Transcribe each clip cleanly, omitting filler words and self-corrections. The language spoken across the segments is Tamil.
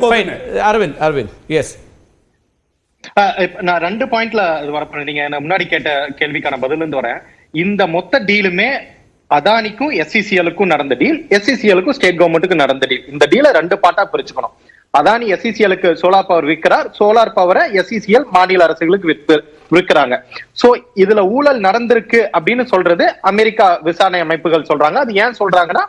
அரவிந்த் எஸ். நான் 2 பாயிண்ட்ல வரப்போறேன். நீங்க முன்னாடி கேட்ட கேள்விக்கான பதில் இருந்து வரேன். இந்த மொத்த டீலுமே அதானிக்கும் எஸ்இசிஎலுக்கும் நடந்த டீல், எஸ்இசிஎலுக்கும் ஸ்டேட் கவர்மெண்ட்டுக்கும் நடந்த டீல். இந்த டீலை 2 பார்ட்டா பிரிச்சுக்கணும். அதானி எஸ்இசிஎலுக்கு சோலார் பவர் விற்கிறார், சோலார் பவரை எஸ்இசிஎல் மாநில அரசுகளுக்கு விற்கிறாங்க. சோ இதுல ஊழல் நடந்திருக்கு அப்படின்னு சொல்றது அமெரிக்கா விசாரணை அமைப்புகள் சொல்றாங்க. அது ஏன் சொல்றாங்கன்னா,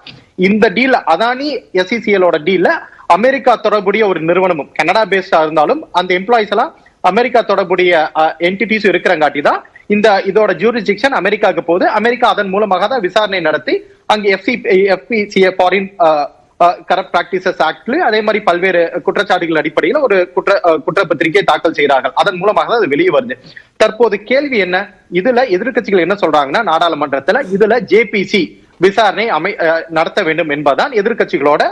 இந்த டீல் அதானி எஸ்இசிஎலோட டீல்ல அமெரிக்கா தொடர்புடைய ஒரு நிறுவனமும் கனடா பேஸ்டா இருந்தாலும் அந்த எம்ப்ளாயிஸ் எல்லாம் அமெரிக்கா தொடர்புடைய என்டிட்டிஸ் இருக்கிறங்காட்டி தான் இதோட ஜூரிஸ்டிக்ஷன் அமெரிக்காவுக்கு போகுது. அமெரிக்கா அதன் மூலமாக தான் விசாரணை நடத்தி அங்க எஃபிசிஏ ஃபாரின் கரப்ட் பிராக்டிசஸ் ஆக்ட்ல அதே மாதிரி பல்வேறு குற்றச்சாட்டுகள் அடிப்படையில் ஒரு குற்றப்பத்திரிகை தாக்கல் செய்கிறார்கள். அதன் மூலமாக தான் அது வெளியே வருது. தற்போது கேள்வி என்ன, இதுல எதிர்கட்சிகள் என்ன சொல்றாங்கன்னா, நாடாளுமன்றத்துல இதுல ஜேபிசி விசாரணை நடத்த வேண்டும் என்பதுதான் எதிர்கட்சிகளோட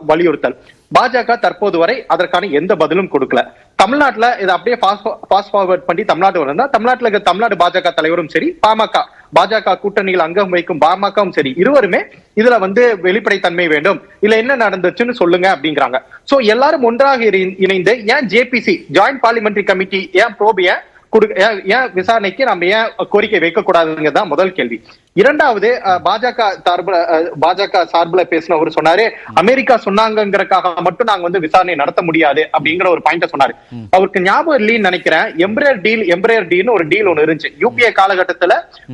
வலியுறுத்தல். பாஜக தற்போது வரை அதற்கான எந்த பதிலும் கொடுக்கல. தமிழ்நாட்டுல இதை அப்படியே ஃபாஸ்ட் ஃபார்வர்ட் பண்ணி தமிழ்நாடு வந்தா, தமிழ்நாடு பாஜக தலைவரும் சரி, பாஜக கூட்டணியில் அங்கம் வைக்கும் பாமகவும் சரி, இருவருமே இதுல வெளிப்படைத்தன்மை வேண்டும், இல்ல என்ன நடந்துச்சுன்னு சொல்லுங்க அப்படிங்கிறாங்க. சோ எல்லாரும் ஒன்றாக இணைந்து ஏன் ஜேபிசி ஜாயிண்ட் பார்லிமெண்டரி கமிட்டி ஏன் ப்ரோப் ஏன் விசாரணைக்கு நம்ம ஏன் கோரிக்கை வைக்க கூடாதுங்கிறதா முதல் கேள்வி. இரண்டாவது, பாஜக சார்பில் பேசினவர் சொன்னாரு, அமெரிக்கா சொன்னாங்கிறதுக்காக மட்டும் நாங்க விசாரணை நடத்த முடியாது அப்படிங்கிற ஒரு பாயிண்ட சொன்னாரு. அவருக்கு ஞாபகம் இல்லைன்னு நினைக்கிறேன், எம்பரையர் டீல்னு ஒரு டீல் ஒன்று இருந்துச்சு. யூபிஏ காலகட்டத்துல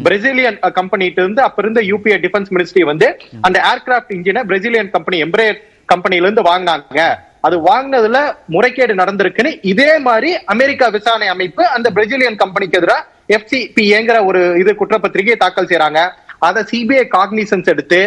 பிரேசிலியன் கம்பெனிட்டு இருந்து அப்ப இருந்த யூபிஏ டிஃபென்ஸ் மினிஸ்ட்ரி அந்த ஏர்கிராப்ட் இன்ஜினை பிரேசிலியன் கம்பெனி எம்பரையர் கம்பெனில இருந்து வாங்கினாங்க. அது வாங்கினதுல முறைகேடு நடந்திருக்குன்னு இதே மாதிரி அமெரிக்கா விசாரணை அமைப்பு அந்த பிரேசிலியன் கம்பெனிக்கு எதிராக FCPAங்கிற ஒரு குற்றப்பத்திரிகையை தாக்கல் செய்யறாங்க. அதை சிபிஐ காக்னிசன்ஸ் எடுத்து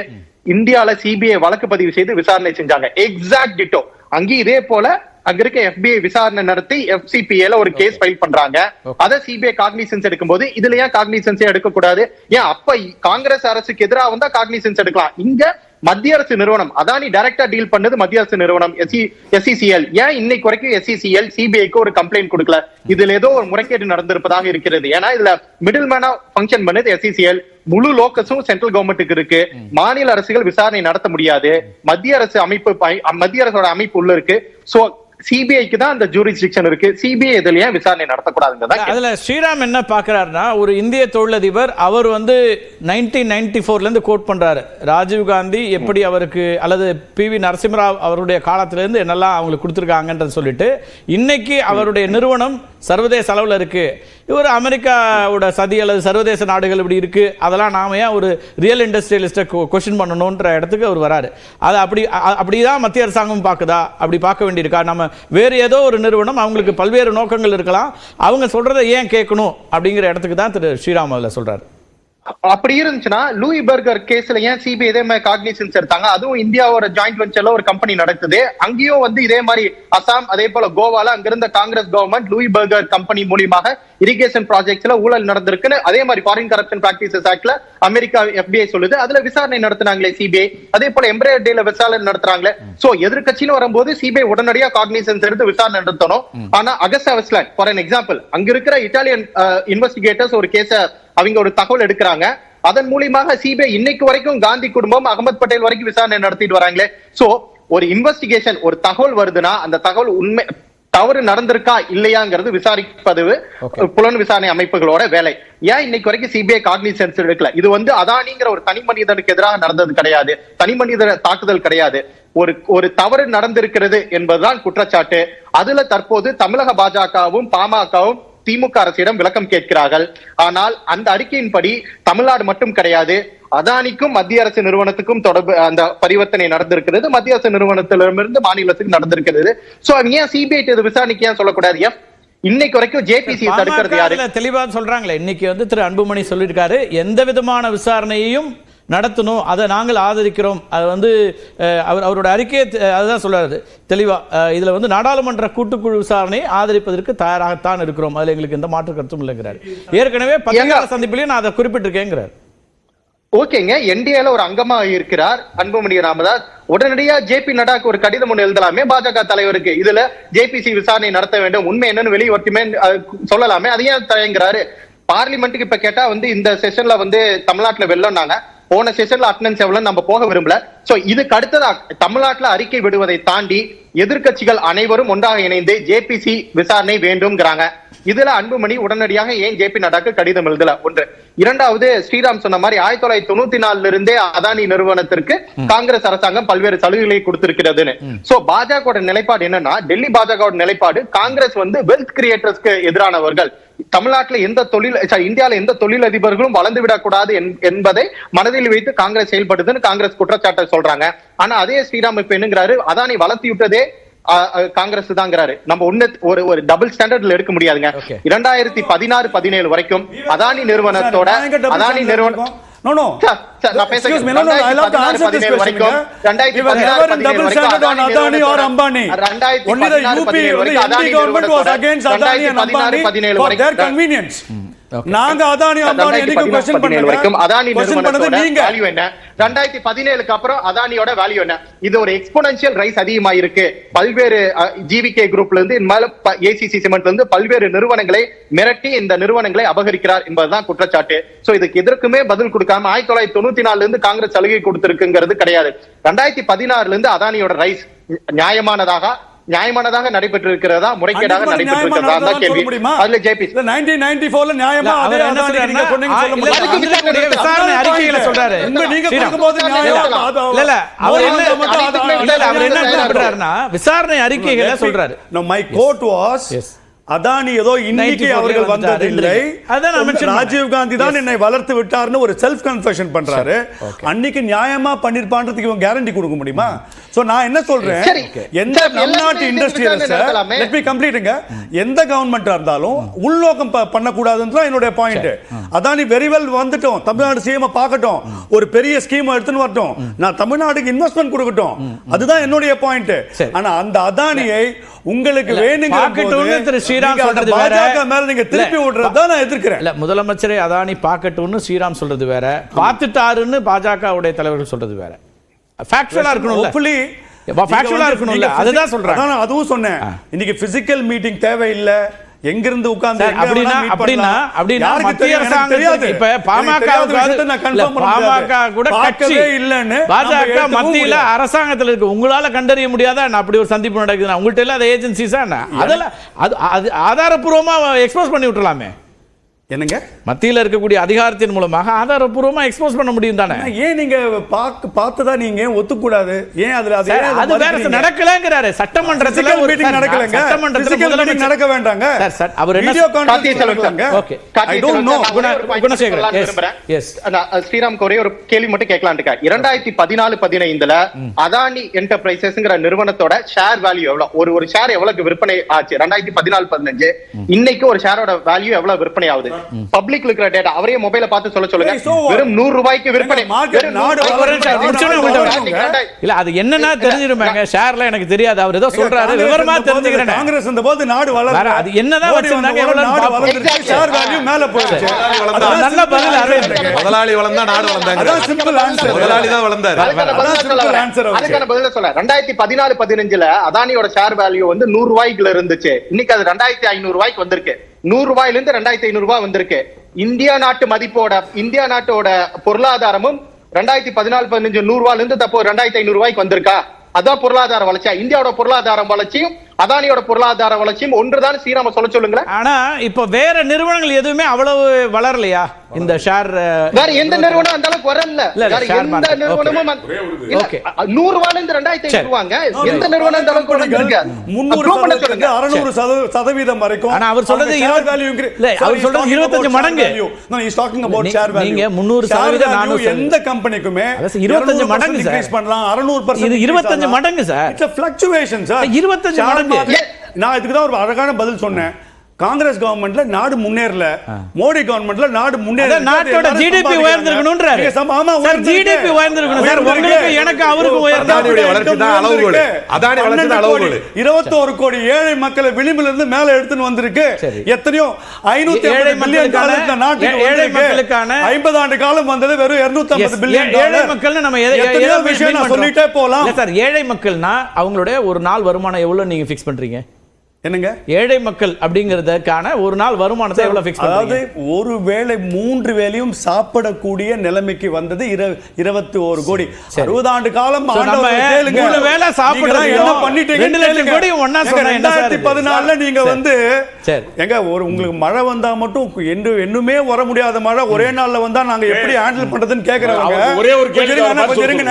இந்தியால சிபிஐ வழக்கு பதிவு செய்து விசாரணை செஞ்சாங்க. எக்ஸாக்ட் டிட்டோ அங்கேயும் இதே போல அங்க இருக்க FBI விசாரணை நடத்தி FCPAல ஒரு கேஸ் ஃபைல் பண்றாங்க. அதை சிபிஐ காக்னிசன்ஸ் எடுக்கும்போது இதுல ஏன் காக்னிசன்ஸே எடுக்க கூடாது? ஏன் அப்ப காங்கிரஸ் அரசுக்கு எதிராக வந்தா காக்னிசன்ஸ் எடுக்கலாம். இங்க மத்திய அரசு நிறுவனம் அதானி டைரக்டா டீல் பண்ணது மத்திய அரசு நிறுவனம் SECL. ஏன் இன்னைக்கு வரைக்கும் SECL சிபிஐக்கு ஒரு கம்ப்ளைண்ட் கொடுக்கல? இதுல ஏதோ ஒரு முறைகேடு நடந்திருப்பதாக இருக்கிறது. ஏன்னா இதுல மிடில் மேனா ஃபங்க்ஷன் பண்ணது SECL. முழு லோக்கஸும் சென்ட்ரல் கவர்மெண்ட்டுக்கு இருக்கு. மாநில அரசுகள் விசாரணை நடத்த முடியாது. மத்திய அரசோட அமைப்பு உள்ள இருக்கு. சோ சிபிஐக்கு தான் அந்த ஜூரிஸ்டிக்ஷன் இருக்கு. சிபிஐ இதுல ஏன் விசாரணை நடத்தக்கூடாதுங்க? அதுல ஸ்ரீராம் என்ன பாக்குறாருன்னா, ஒரு இந்திய தொழிலதிபர் அவர் 1994ல இருந்து கோட் பண்றாரு, ராஜீவ் காந்தி எப்படி அவருக்கு அல்லது PV நரசிம்மராவ் அவருடைய காலத்துல இருந்து என்னெல்லாம் அவங்களுக்கு கொடுத்துருக்காங்கன்றது சொல்லிட்டு இன்னைக்கு அவருடைய நிறுவனம் சர்வதேச அளவில் இருக்கு. இவர் அமெரிக்காவோட சதி அல்லது சர்வதேச நாடுகள் இப்படி இருக்கு, அதெல்லாம் நாம ஏன் ஒரு ரியல் இண்டஸ்ட்ரியலிஸ்ட கொஸ்டின் பண்ணணும்ன்ற இடத்துக்கு அவர் வராரு. அது அப்படிதான் மத்திய அரசாங்கம் பார்க்குதா? அப்படி பார்க்க வேண்டியிருக்கா? நம்ம வேறு ஏதோ ஒரு நிறுவனம், அவங்களுக்கு பல்வேறு நோக்கங்கள் இருக்கலாம், அவங்க சொல்றதை ஏன் கேட்கணும் அப்படிங்கிற இடத்துக்கு தான் திரு ஸ்ரீராம் அதில் சொல்றாரு. அப்படி இருந்துச்சுன்னா லூயி பர்கர் கேஸ்ல ஏன் சிபிஐ இதே மாதிரி காக்னிசன்ஸ் எடுத்தாங்க? அதுவும் இந்தியாவோட ஜாயிண்ட் வெஞ்சர்ல ஒரு கம்பெனி நடக்குது. அங்கேயும் இதே மாதிரி அசாம் அதே போல கோவால அங்கிருந்த Congress government Louis Berger company மூலியமாக இரிகேஷன் ப்ராஜெக்ட்ஸ்ல ஊழல் நடந்திருக்குன்னு அதே மாதிரி ஃபாரின் கரப்ஷன் பிராக்டிசஸ் ஆக்ட்ல அமெரிக்கா FBI சொல்லுது. அதுல விசாரணை நடத்தினாங்களே சிபிஐ. அதே போல எம்பரையர் டேல விசாரணை நடத்துறாங்களே. சோ எதிர்கட்சின்னு வரும்போது சிபிஐ உடனடியாக காக்னிசன்ஸ் எடுத்து விசாரணை நடத்தணும். ஆனா Agusta Westland for an example, அங்க இருக்கிற இட்டாலியன் இன்வெஸ்டிகேட்டர்ஸ் ஒரு கேஸ அவங்க ஒரு தகவல் எடுக்கிறாங்க. அதன் மூலியமாக சிபிஐ இன்னைக்கு வரைக்கும் காந்தி குடும்பம், அகமது பட்டேல் வரைக்கும் விசாரணை நடத்திட்டு வராங்களே. சோ ஒரு இன்வெஸ்டிகேஷன், ஒரு தகவல் வருதுன்னா அந்த தகவல் உண்மை தவறு நடந்திருக்கா இல்லையாங்கிறது விசாரிப்பது புலன் விசாரணை அமைப்புகளோட வேலை. ஏன் இன்னைக்கு வரைக்கும் சிபிஐ காக்னிசன்ஸ் எடுக்கல? இது அதானிங்கிற ஒரு தனி மனிதனுக்கு எதிராக நடந்தது கிடையாது, தனி மனித தாக்குதல் கிடையாது. ஒரு தவறு நடந்திருக்கிறது என்பதுதான் குற்றச்சாட்டு. அதுல தற்போது தமிழக பாஜகவும் பாமகவும் திமுக அரசிடம் விளக்கம் கேட்கிறார்கள். ஆனால் அந்த அறிக்கையின்படி தமிழ்நாடு மட்டும் கிடையாது, அதானிக்கும் மத்திய அரசு நிறுவனத்துக்கும் தொடர்பு அந்த பரிவர்த்தனை நடந்திருக்கிறது, மத்திய அரசு நிறுவனத்திலிருந்து மாநிலத்துக்கு நடந்திருக்கிறது. சோ ஏன் சிபிஐ விசாரணைக்கு ஏன் சொல்லக்கூடாது? இன்னைக்கு வரைக்கும் ஜேபிசி தடுக்கிறது யாரு? தெளிவா சொல்றாங்களே. இன்னைக்கு திரு அன்புமணி சொல்லியிருக்காரு, எந்த விதமான விசாரணையையும் நடத்தணும், அதை நாங்கள் ஆதரிக்கிறோம். அது அவரோட அறிக்கையை அதுதான் சொல்றாரு தெளிவா. இதுல நாடாளுமன்ற கூட்டுக்குழு விசாரணையை ஆதரிப்பதற்கு தயாராகத்தான் இருக்கிறோம், அதுல எங்களுக்கு எந்த மாற்று கருத்தும் இல்லைங்கிறார். ஏற்கனவே பத்திரிகையாளர் சந்திப்பிலையும் நான் அதை குறிப்பிட்டிருக்கேங்கிறார். ஓகேங்க, என்டிஏல ஒரு அங்கமா இருக்கிறார் அன்புமணி ராமதாஸ். உடனடியா JP நட்டாக்கு ஒரு கடிதம் ஒன்று எழுதலாமே பாஜக தலைவருக்கு, இதுல ஜேபிசி விசாரணை நடத்த வேண்டும், உண்மை என்னன்னு வெளிவட்டுமே சொல்லலாமே. அதையும் தயங்குறாரு. பார்லிமெண்ட்டுக்கு இப்ப கேட்டா இந்த செஷன்ல தமிழ்நாட்டுல வெள்ளம்னாங்க. போன செஷன்ல அட்டெண்டன்ஸ் எவ்வளவு நம்ம போக விரும்பல. சோ இதுக்கு அடுத்ததா தமிழ்நாட்டுல அறிக்கை விடுவதை தாண்டி எதிர்க்கட்சிகள் அனைவரும் ஒன்றாக இணைந்து ஜேபிசி விசாரணை வேண்டும்ங்கிறாங்க. இதுல அன்புமணி உடனடியாக ஏன் ஜேபி நட்டாக்கு கடிதம் எழுதல? ஒன்று. இரண்டாவது, ஸ்ரீராம் சொன்ன மாதிரி 1994 இருந்தே அதானி நிறுவனத்திற்கு காங்கிரஸ் அரசாங்கம் பல்வேறு சலுகைகளை கொடுத்திருக்கிறதுன்னு. சோ பாஜக நிலைப்பாடு என்னன்னா, டெல்லி பாஜக நிலைப்பாடு காங்கிரஸ் வந்து வெல்த் கிரியேட்டர்ஸ்க்கு எதிரானவர்கள், தமிழ்நாட்டில் எந்த இந்தியால எந்த தொழிலதிபர்களும் வளர்ந்து விடக்கூடாது என்பதை மனதில் வைத்து காங்கிரஸ் செயல்படுதுன்னு காங்கிரஸ் குற்றச்சாட்டை சொல்றாங்க. ஆனா அதே ஸ்ரீராம் இப்ப என்னங்கிறாரு, அதானி வளர்த்தி விட்டதே காங்கிரஸ் தாங்கிறாரு. நம்ம ஒரு டபுள் ஸ்டாண்டர்ட்ல எடுக்க முடியாதுங்க. 2016-17 வரைக்கும் அதானி நிறுவனத்தோட No, no. Excuse me. No, no. I love to answer this question. If there ever a double standard on Adani or Ambani, only the UP, only the MD government was against Adani and Ambani for their convenience. நாங்க அதானி அம்பானி எதுக்கு क्वेश्चन பண்ணல? அதானி நிறுவனத்தோட வேல்யூ என்ன, 2017க்கு அப்புறம் அதானியோட வேல்யூ என்ன? இது ஒரு எக்ஸ்போனன்ஷியல் ரைஸ் அதிகமா இருக்கு. பல்வேறு ஜிவிகே குரூப்ல இருந்து ஏசிசி சிமெண்ட்ல இருந்து பல்வேறு நிறுவனங்களை மிரட்டி இந்த நிறுவனங்களை அபகரிக்கிறார் என்பதுதான் குற்றச்சாட்டு. சோ இதுக்கு எதற்குமே பதில் கொடுக்காம 1994 இருந்து காங்கிரஸ் சலுகை கொடுத்திருக்குங்கிறது கிடையாது. 2016 இருந்து அதானியோட ரைஸ் நியாயமானதாக நடைபெற்றிருக்கிறதா, முறைகேடாக நடைபெற்றிருக்கிறதா கேள்வி. அதுல ஜேபி 1994ல நியாயமா அதே அதானி நீங்க கொண்டீங்க சொல்ல முடியாது. விசாரணை அறிக்கையில சொல்றாரு. நீங்க கொடுக்கும்போது நியாயமா இல்ல அவர் என்ன பண்றாருன்னா விசாரணை அறிக்கைகளை சொல்றாரு. No, my quote was Adani ஏதோ இன்னைக்கு அவர்கள் வந்ததில்லை, ராஜீவ் காந்தி தான் என்னை வளர்த்து விட்டார்னு ஒரு செல்ஃப் கன்ஃபெஷன் பண்றாரு. அன்னைக்கு நியாயமா பண்ணிருப்பான்றதுக்கு இவங்க கேரண்டி கொடுக்க முடியுமா? சோ நான் என்ன சொல்றேன், எந்த தமிழ்நாட்டு இண்டஸ்ட்ரியலிஸ்ட், லெட் மீ கம்ப்ளீட்ங்க, எந்த கவர்மெண்டா இருந்தாலும் உள்நோக்கம் பண்ணக்கூடாதுன்னு என்னுடைய பாயிண்ட். அதானி வெரி வெல் வந்துட்டோம், தமிழ்நாடு சிஎம் பார்க்கட்டும், ஒரு பெரிய ஸ்கீம் எடுத்துன்னு வரட்டும், நான் தமிழ்நாட்டுக்கு இன்வெஸ்ட்மெண்ட் கொடுக்கட்டும், அதுதான் என்னுடைய பாயிண்ட். ஆனா அந்த அதானியை உங்களுக்கு வேணுங்கிற முதலமைச்சரை அதானி பாக்கட்டும்னு ஸ்ரீராம் சொல்றது வேற, பாத்துட்டாருன்னு பாஜக உடைய தலைவர்கள் சொல்றது வேற. ஃபேக்சுவலா இருக்கணும், அதுதான் சொல்றேன். அதுவும் சொன்னேன், இன்னைக்கு பிசிக்கல் மீட்டிங் தேவையில்லை, எங்கிருந்து உட்கார்ந்து அப்படின்னா மத்திய அரசாங்கம் இப்ப பாமக கூட கட்சி இல்லன்னு பாஜக மத்தியில அரசாங்கத்தில் இருக்கு, உங்களால கண்டறிய முடியாதா அப்படி ஒரு சந்திப்பு நடக்குது? உங்கள்கிட்ட இல்லாத ஏஜென்சிஸா அதெல்லாம் ஆதாரப்பூர்வமா எக்ஸ்போஸ் பண்ணி விட்டுலாமே. என்னங்க, மத்தியில இருக்கக்கூடிய அதிகாரத்தின் மூலமாக ஆதாரப்பூர்வமா எக்ஸ்போஸ் பண்ண முடியும் தானே? ஏன் நீங்க பார்த்ததா நீங்க ஒத்துக்கூடாது? ஏன் அது வேற நடக்கலங்கறாரு. சட்டமன்றத்துல ஒரு மீட்டிங் நடக்கலங்க, சட்டமன்றத்துல நடக்க வேண்டாங்க. அவர் என்ன வீடியோ கான்ஃபரன்ஸ் சொல்றாங்க. Okay, I don't know. Gunasekaran, S Sriram ஒரே ஒரு கேள்வி மட்டும் கேட்கலாம்னு இருக்கேன். 2014-15ல அதானி என்டர்பிரைசஸ்ங்கற நிறுவனத்தோட ஷேர் வேல்யூ எவ்வளவு? ஒரு ஷேர் எவ்வளவுக்கு விற்பனை ஆச்சு 2014-15? இன்னைக்கு ஒரு ஷேரோட வேல்யூ எவ்வளவு விற்பனை ஆகுது? பப்ளிக் இருக்கிற டேட்டா அவரே மொபைல பார்த்து சொல்லுங்க. வெறும் 100 ரூபாய்க்கு விற்பனை. இல்ல அது என்னன்னா தெரிஞ்சிருமாங்க, ஷேர்ல எனக்கு தெரியாது, அவர் ஏதோ சொல்றாரு, விவரமா தெரிஞ்சுக்கிறேன். காங்கிரஸ் இந்த போது நாடு வளர, அது என்னதான் வச்சிருந்தாங்க, எவ்வளவு வளர்ந்துச்சு, ஷேர் வேல்யூ மேல போயிடுச்சு. நல்ல பதில் அரவிந்த். முதலாளி வளர்ந்தா நாடு வளர்ந்தாங்க. அதான் சிம்பிள் ஆன்சர். முதலாளி தான் வளர்ந்தாரு. அதுக்கான பதில சொல்ல. 2014-15ல அதானியோட ஷேர் வேல்யூ வந்து 100 ரூபாய்க்குள்ள இருந்துச்சு. இன்னைக்கு அது 2500 ரூபாய்க்கு வந்திருக்கு. 100 ரூபாயில இருந்து 2500 ரூபாய் வந்திருக்கு. இந்தியா நாட்டு மதிப்போட, இந்தியா நாட்டோட பொருளாதாரமும் 2014-15 100 ரூபாயில இருந்து தப்போ 2500 ரூபாய்க்கு வந்திருக்கா? அதான் பொருளாதார வளர்ச்சியா? இந்தியாவோட பொருளாதார வளர்ச்சியும் அதானியோட பொருளாதார வளர்ச்சியும் ஒன்றுதான் ஸ்ரீராம சொல்ல சொல்லுங்க. ஆனா இப்ப வேற நிறுவனங்கள் எதுவுமே அவ்வளவு வளரலையா? இந்த ஷேர் வேற எந்த நிறுவனம் அந்த அளவுக்கு வரல. வேற எந்த நிறுவனமும் 100 ரூபாயில இருந்து 2500 ரூபாங்க. எந்த நிறுவனம் அந்த அளவுக்கு வரல? 300% வரைக்கும். ஆனா அவர் சொல்றது 20 வேல்யூ இல்ல, அவர் சொல்றது 25 மடங்கு. No, he is talking about share value. நீங்க 300% 400 எந்த கம்பெனிக்குமே 25 மடங்கு சார் இன்கிரீஸ் பண்ணலாம். 600% இது 25 மடங்கு sir. It's a fluctuation sir. 25 மடங்கு. நான் இதுக்கு தான் ஒரு அழகான பதில் சொன்னேன். காங்கிரஸ் கவர்மெண்ட்ல நாடு முன்னேறல, மோடி கவர்மெண்ட்ல நாடு முன்னேறல. நாட்டோட ஜிடிபி உயர்ந்திருக்கணும்ன்றாரு. ஆமா, சார் ஜிடிபி உயர்ந்திருக்கணும் சார். உங்களுக்கு எனக்கு அவருக்கு உயர்ந்தா அதானியோட வளர்ச்சி தான் அளவுகோல். அதானி வளர்ச்சி தான் அளவுகோல். 21 கோடி ஏழை மக்களை விளிம்பில இருந்து மேல எடுத்துன்னு வந்திருக்கு. எத்தனையோ 550 பில்லியன் டாலர் நாட்டுக்கு ஏழை மக்களுக்கான 50 ஆண்டு காலம் வந்தது வெறும் 250 பில்லியன் டாலர். ஏழை மக்கள்னா நம்ம எத்தனையோ விஷயம் நான் சொல்லிட்டே போலாம். சார் ஏழை மக்கள்னா அவங்களுடைய ஒரு நாள் வருமானம் எவ்வளவு நீங்க ஃபிக்ஸ் பண்றீங்க? என்னங்க ஏழை மக்கள் அப்படிங்கிறதுக்கான ஒரு நாள் வருமானத்தை எவ்வளவு ஃபிக்ஸ் அதாவது பண்றீங்க? ஒரு வேளை 3 வேளையும் சாப்பிடக்கூடிய நிலைமைக்கு வந்தது 21 கோடி. 60 ஆண்டு காலம் So, நம்ம ஆண்டவரை கேளுங்க. 3 வேளை சாப்பிடுறோம். நீங்க என்ன பண்ணிட்டீங்க? 2 லட்சம் கோடி ஒண்ணா சொன்னா என்ன சார் இது? 2014 நீங்க சரி. வந்து சரி. எங்க உங்களுக்கு மழை வந்தா மட்டும் என்னுமே வர முடியாத மழை ஒரே நாள்ல வந்தா நாங்க எப்படி ஹேண்டில் பண்றதுன்னு கேக்குறவங்க. ஒரே ஒரு கேள்வி கொஞ்சம் இருங்க.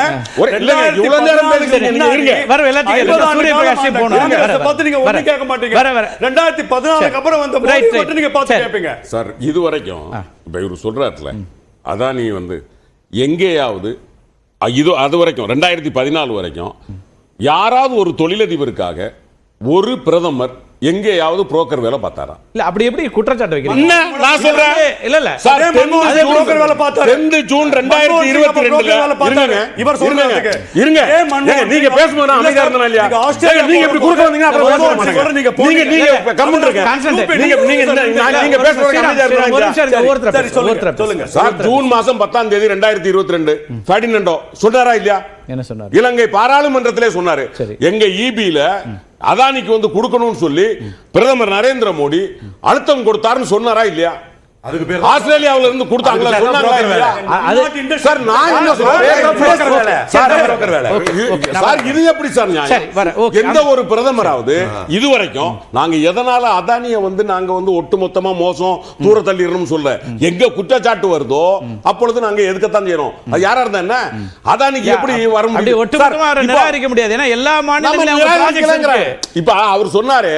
இல்லங்க, இவ்வளவு நேரம் பேசுறீங்க, நீங்க இருங்க. வர எல்லாத்தையும் சூரிய பிரகாஷ் போணும். பார்த்து நீங்க ஒண்ணு கேட்க மாட்டீங்க. வர 2014 அப்புறம் வந்த மோடி மட்டும் நீங்க பார்த்து கேட்பீங்க. சார் இது வரைக்கும் இப்ப இவர் சொல்றாருல அதானி வந்து எங்கேயாவது இது அது வரைக்கும் 2014 வரைக்கும் யாராவது ஒரு தொழிலதிபருக்காக ஒரு பிரதமர் எங்கேயாவது புரோக்கர் வேலை பார்த்தாரா? இல்ல அப்படி எப்படி குற்றச்சாட்டு வைக்கிறீங்க? என்ன நான் சொல்றேன் இல்ல இல்ல சார், அதே மன்மோகன் சிங் புரோக்கர் வேலை பார்த்தாரு. 2 ஜூன் 2022 இவர் சொல்றதுக்கு இருங்க நீங்க பேசும்போது நான் அமைதியா இருந்தேனா இல்லையா? நீங்க இப்படி குறுக்க வந்தீங்கன்னா அப்புறம் பேச மாட்டேங்க. நீங்க கம்முன்னு இருங்க. நீங்க பேசுறது அமைதியா இருந்தீங்க. சரி சொல்லுங்க. சார், ஜூன் மாசம் 10ஆம் தேதி 2022 ஃபெர்டினண்டோ சொன்னாரா இல்லையா? என்ன சொன்னாரு? இலங்கை பாராளுமன்றத்திலே சொன்னாரு, எங்க ஈபில அதானிக்கு வந்து கொடுக்கணும்னு சொல்லி பிரதமர் நரேந்திர மோடி அழுத்தம் கொடுத்தாருன்னு சொன்னாரா இல்லையா? அதுக்கு பேர் ஆஸ்திரேலியாவில இருந்து கொடுத்தாங்களா சொன்னாங்களா இல்லையா? சார் நான் என்ன சொல்றேன் சார், இது எப்படி சார் நியாயம்? எந்த ஒரு பிரதமராவது இதுவரைக்கும் நாங்க எதனால அதானியை வந்து நாங்க வந்து ஒட்டுமொத்தமா மோசம் தூர தள்ளிடணும் சொல்ல எங்க குற்றச்சாட்டு வருதோ அப்பொழுது நாங்க எதுக்கத்தான் செய்யறோம். அது யாரா இருந்தா என்ன, அதானிக்கு எப்படி வர முடியும்? ஒட்டுமொத்தமா நிராகரிக்க முடியாது. ஏன்னா எல்லா மாநிலங்களிலும் இப்ப அவர் சொன்னாரு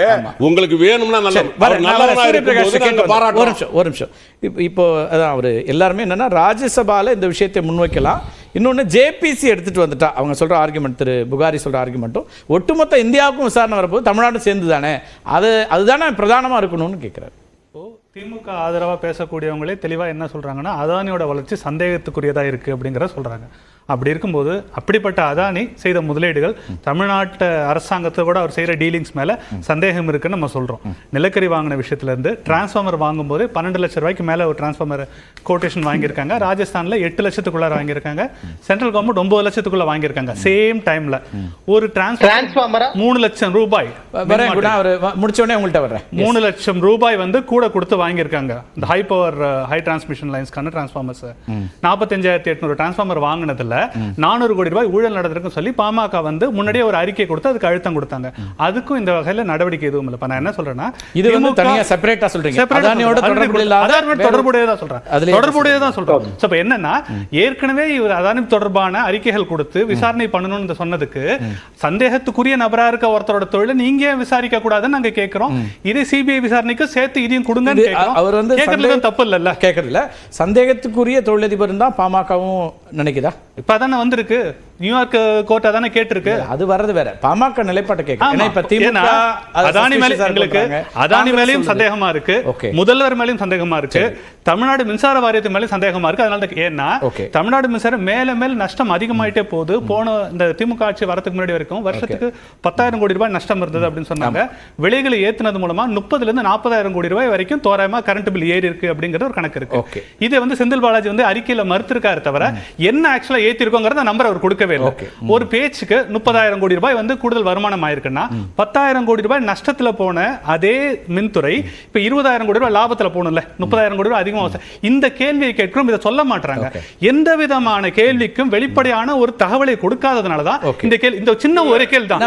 உங்களுக்கு வேணும்னா நல்லவனா இருக்கும்போது நாங்க பாராட்டுறோம். ஒரு நிமிஷம். இப்போ அதான் அவர் எல்லாருமே என்னன்னா ராஜ்யசபால இந்த விஷயத்தை முன்வைக்கலாம். இன்னொன்று ஜேபிசி எடுத்துட்டு வந்துட்டா அவங்க சொல்ற ஆர்குமெண்ட், திரு புகாரி சொல்ற ஆர்குமெண்ட்டும் ஒட்டுமொத்த இந்தியாவுக்கும் விசாரணை வரப்போது தமிழ்நாடு சேர்ந்து தானே, அதுதானே பிரதானமா இருக்கணும்னு கேட்கிறாரு. திமுக ஆதரவா பேசக்கூடியவங்களே தெளிவா என்ன சொல்றாங்கன்னா அதானியோட வளர்ச்சி சந்தேகத்துக்குரியதா இருக்கு அப்படிங்கிறத சொல்றாங்க. அப்படி இருக்கும்போது அப்படிப்பட்ட அதானி செய்த முதலீடுகள் தமிழ்நாட்டு அரசாங்கத்தை கூட அவர் செய்யற டீலிங்ஸ் மேல சந்தேகம் இருக்குன்னு நம்ம சொல்றோம். நிலக்கரி வாங்கின விஷயத்துல இருந்து டிரான்ஸ்ஃபார்மர் வாங்கும்போது 12 லட்சம் ரூபாய்க்கு மேல ஒரு டிரான்ஸ்ஃபார்மர் கோட்டேஷன் வாங்கியிருக்காங்க. ராஜஸ்தான்ல 8 லட்சத்துக்குள்ள வாங்கியிருக்காங்க. சென்ட்ரல் கவர்மெண்ட் 9 லட்சத்துக்குள்ள வாங்கியிருக்காங்க. சேம் டைம்ல ஒரு டிரான்ஸ்ஃபார்மர் 3 லட்சம் ரூபாய் முடிச்ச உடனே உங்கள்கிட்ட வர்றேன். 3 லட்சம் ரூபாய் வந்து கூட கொடுத்து வாங்கியிருக்காங்க. இந்த ஹை பவர் ஹை டிரான்ஸ்மிஷன் லைன்ஸ்க்கான டிரான்ஸ்ஃபார்மர்ஸ் 45,800 டிரான்ஸ்ஃபார்மர் வாங்கினதுல 400 கோடி ரூபாய் ஊழல் நடந்திருக்குன்னு சொல்லி பாமக வந்து முன்னாடியே ஒரு அறிக்கை கொடுத்து அதுக்கு அழுத்தம் கொடுத்தாங்க. அதுக்கும் இந்த வகையில நடவடிக்கை எதுவும் இல்லை. நான் என்ன சொல்றேன்னா இது வந்து தனியா செப்பரேட்டா சொல்றீங்க. அதானியோட தொடர்புடையதா சொல்றேன். தொடர்புடையதா சொல்றோம். சோ இப்போ என்னன்னா ஏற்கனவே இவர் அதானி தொடர்பான அறிக்கைகள் கொடுத்து விசாரணை பண்ணணும்னு சொன்னதுக்கு சந்தேகத்துக்குரிய நபரா இருக்க ஒருத்தரோட தொழிலை நீங்க விசாரிக்க கூடாதுன்னு நாங்க கேட்கிறோம். இதே சிபிஐ விசாரணைக்கு சேர்த்து இதையும் கொடுங்கன்னு கேட்கிறோம். அவர் வந்து கேட்கறது தப்பு இல்ல, கேட்கறதுல சந்தேகத்துக்குரிய தொழிலதிபர் தான் பாமகவும் நினைக்குதா? இப்பதானே வந்திருக்கு, நியூயார்க் கோர்ட் அதானே கேட்டிருக்கு. அது வர்றது வேற, பாமக நிலைப்பாட்டை கேட்க. இப்ப திமுக அதானி மேல எங்களுக்கு அதானி மேலயும் சந்தேகமா இருக்கு, முதல்வர் மேலயும் சந்தேகமா இருக்கு, தமிழ்நாடு மின்சார வாரியத்து மேலயும் சந்தேகமா இருக்கு. அதனால ஏன்னா தமிழ்நாடு மின்சாரம் மேல மேல நஷ்டம் அதிகமாயிட்டே போகுது. போன இந்த திமுக ஆட்சி வரதுக்கு முன்னாடி வரைக்கும் வருஷத்துக்கு 10,000 கோடி ரூபாய் நஷ்டம் இருந்தது அப்படின்னு சொன்னாங்க. விலைகளை ஏத்துனது மூலமா 30,000 இருந்து 40,000 கோடி ரூபாய் வரைக்கும் தோராயமா கரண்ட் பில் ஏறி இருக்கு அப்படிங்கிற ஒரு கணக்கு இருக்கு. இதை வந்து செந்தில் பாலாஜி வந்து அறிக்கையில மறுத்திருக்காரு தவிர என்ன ஆக்சுவலா ஏத்தி இருக்கோங்கிறத நம்பர் அவர் கொடுக்கவே இல்லை. ஒரு பேச்சுக்கு 30,000 கோடி ரூபாய் வந்து கூடுதல் வருமானம் ஆயிருக்குன்னா 10,000 கோடி ரூபாய் நஷ்டத்துல போன அதே மின்துறை இப்ப 20,000 கோடி ரூபாய் லாபத்துல போகணும்ல, 30,000 கோடி ரூபாய் அதிகமா. இந்த கேள்வியை கேட்கிறோம், இதை சொல்ல மாட்டாங்க. எந்த விதமான கேள்விக்கும் வெளிப்படையான ஒரு தகவலை கொடுக்காததுனாலதான் இந்த சின்ன ஒரு கேள்வி தான்.